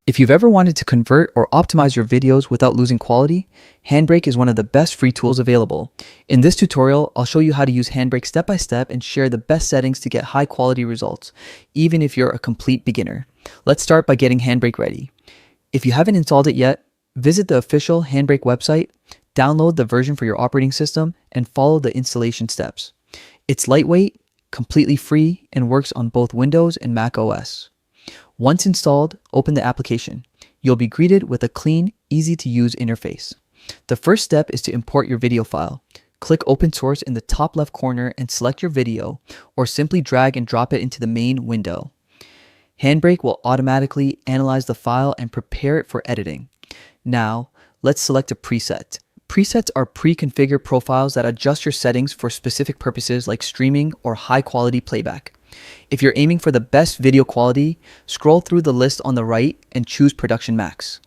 If you've ever wanted to convert or optimize your videos without losing quality, Handbrake is one of the best free tools available. In this tutorial, I'll show you how to use Handbrake step by step and share the best settings to get high quality results, even if you're a complete beginner. Let's start by getting Handbrake ready. If you haven't installed it yet, visit the official Handbrake website, download the version for your operating system, and follow the installation steps. It's lightweight, completely free, and works on both Windows and Mac OS. Once installed, open the application. You'll be greeted with a clean, easy-to-use interface. The first step is to import your video file. Click Open Source in the top left corner and select your video, or simply drag and drop it into the main window. Handbrake will automatically analyze the file and prepare it for editing. Now, let's select a preset. Presets are pre-configured profiles that adjust your settings for specific purposes like streaming or high-quality playback. If you're aiming for the best video quality, scroll through the list on the right and choose Production Max.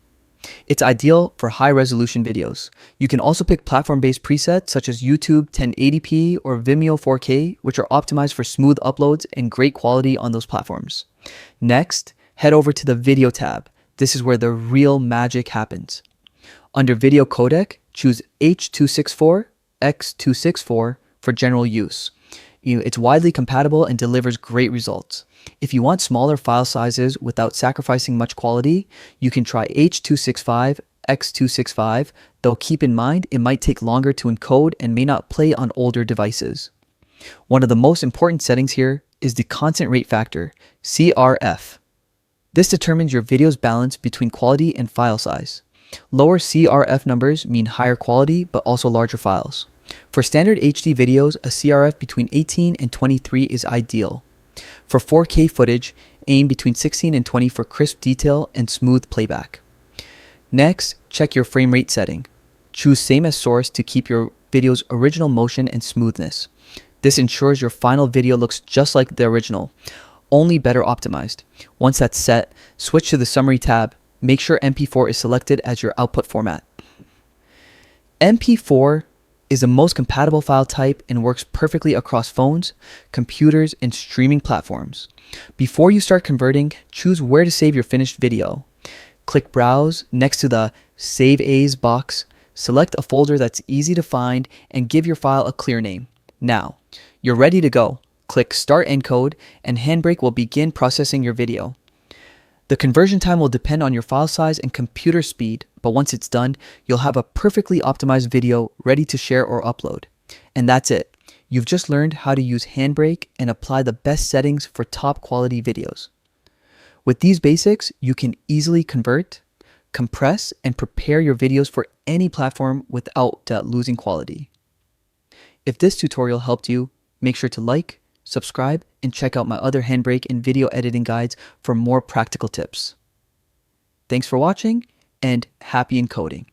It's ideal for high-resolution videos. You can also pick platform-based presets such as YouTube 1080p or Vimeo 4K, which are optimized for smooth uploads and great quality on those platforms. Next, head over to the Video tab. This is where the real magic happens. Under Video Codec, choose H.264, X.264 for general use. It's widely compatible and delivers great results. If you want smaller file sizes without sacrificing much quality, you can try H.265, X.265, though keep in mind it might take longer to encode and may not play on older devices. One of the most important settings here is the constant rate factor, CRF. This determines your video's balance between quality and file size. Lower CRF numbers mean higher quality but also larger files. For standard HD videos, a CRF between 18 and 23 is ideal. For 4K footage, aim between 16 and 20 for crisp detail and smooth playback. Next, check your frame rate setting. Choose same as source to keep your video's original motion and smoothness. This ensures your final video looks just like the original, only better optimized. Once that's set, switch to the Summary tab. Make sure MP4 is selected as your output format. MP4 is the most compatible file type and works perfectly across phones, computers, and streaming platforms. Before you start converting, choose where to save your finished video. Click Browse next to the Save As box, select a folder that's easy to find, and give your file a clear name. Now, you're ready to go. Click Start Encode, and Handbrake will begin processing your video. The conversion time will depend on your file size and computer speed, but once it's done, you'll have a perfectly optimized video ready to share or upload. And that's it. You've just learned how to use Handbrake and apply the best settings for top quality videos. With these basics, you can easily convert, compress, and prepare your videos for any platform without losing quality. If this tutorial helped you, make sure to like, subscribe, and check out my other Handbrake and video editing guides for more practical tips. Thanks for watching, and happy encoding.